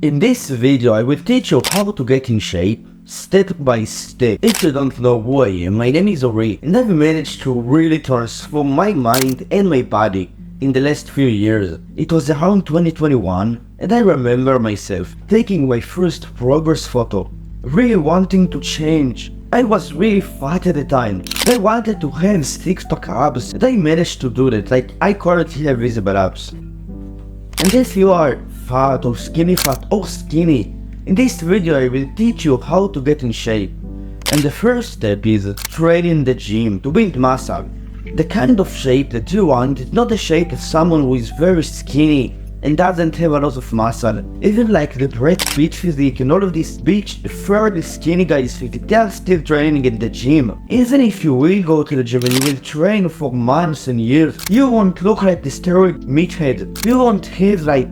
In this video I will teach you how to get in shape step by step. If you don't know who I am, my name is Ori and I've managed to really transform my mind and my body in the last few years. It was around 2021 and I remember myself taking my first progress photo, really wanting to change. I was really fat at the time. I wanted to have six-pack abs and I managed to do that. Like, I currently have visible abs. And if you are fat or skinny, in this video I will teach you how to get in shape. And the first step is train in the gym to build muscle. The kind of shape that you want is not the shape of someone who is very skinny and doesn't have a lot of muscle. Even like the Brad Pitt physique and all of these fairly skinny guys, they are still training in the gym. Even if you will go to the gym and you will train for months and years, you won't look like the steroid meathead. You won't have like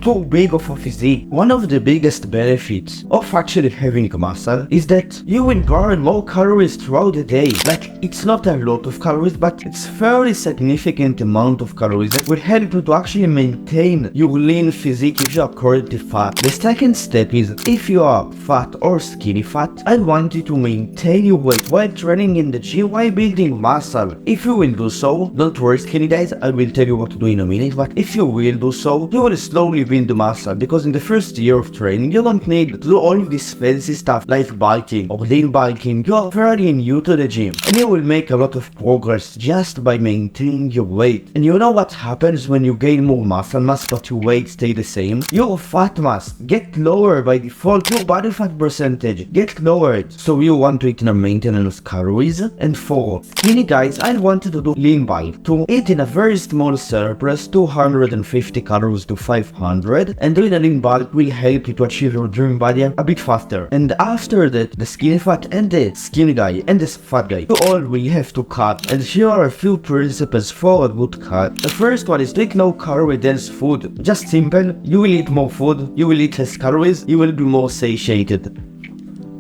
too big of a physique. One of the biggest benefits of actually having muscle is that you will burn more calories throughout the day. Like, it's not a lot of calories, but it's fairly significant amount of calories that will help you to actually maintain your lean physique if you are currently fat. The second step is, if you are fat or skinny fat, I want you to maintain your weight while training in the gym, while building muscle. If you will do so, don't worry skinny guys, I will tell you what to do in a minute, but if you will do so, you will slowly build the muscle, because in the first year of training you don't need to do all of this fancy stuff like bulking or lean bulking. You are fairly new to the gym and you will make a lot of progress just by maintaining your weight. And you know what happens when you gain more muscle mass but your weight stay the same? Your fat mass get lower by default, your body fat percentage get lowered. So you want to eat in a maintenance calories. And for skinny guys, I wanted to do lean bulk, to eat in a very small surplus, 250 calories to 500, and doing a lean bulk will help you to achieve your dream body a bit faster. And after that, the skinny fat and the skinny guy and the fat guy, you all will have to cut. And here are a few principles for a good cut. The first one is to eat no calorie dense food. Just simple, you will eat more food, you will eat less calories, you will be more satiated.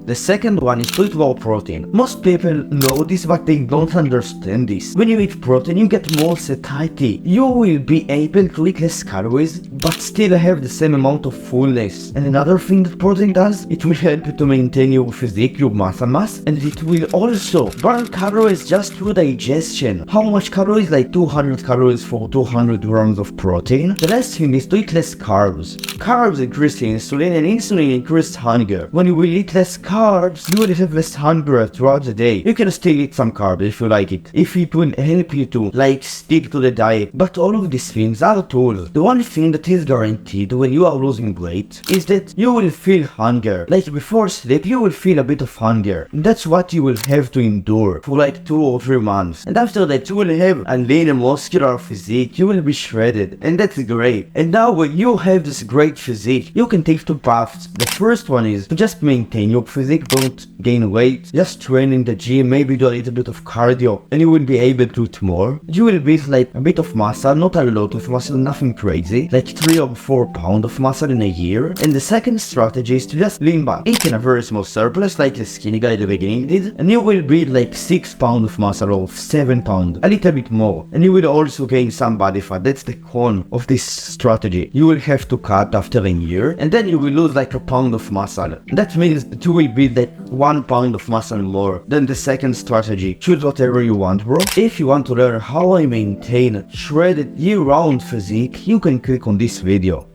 The second one is to eat more protein. Most people know this, but they don't understand this. When you eat protein, you get more satiety. You will be able to eat less calories, but still have the same amount of fullness. And another thing that protein does, it will help you to maintain your physique, your muscle mass, and it will also burn calories just through digestion. How much calories? Like 200 calories for 200 grams of protein. The last thing is to eat less carbs. Carbs increase insulin, and insulin increases hunger. When you will eat less carbs, you will have less hunger throughout the day. You can still eat some carbs if you like it, if it will help you to like stick to the diet. But all of these things are tools. The one thing that is guaranteed when you are losing weight is that you will feel hunger. Like before sleep, you will feel a bit of hunger. That's what you will have to endure for like 2 or 3 months. And after that, you will have a lean and muscular physique. You will be shredded, and that's great. And now when you have this great physique, you can take 2 paths. The first one is to just maintain your physique. Don't gain weight, just train in the gym, maybe do a little bit of cardio, and you will be able to eat more. You will build like a bit of muscle, not a lot of muscle, nothing crazy, like 3 or 4 pounds of muscle in a year. And the second strategy is to just lean back, eat in a very small surplus like the skinny guy at the beginning did, and you will build like 6 pounds of muscle or 7 pounds, a little bit more. And you will also gain some body fat. That's the con of this strategy. You will have to cut after a year, and then you will lose like a pound of muscle. That means that you will build like 1 pound of muscle more. Then the second strategy, choose whatever you want, bro. If you want to learn how I maintain shredded year-round physique, you can click on this video.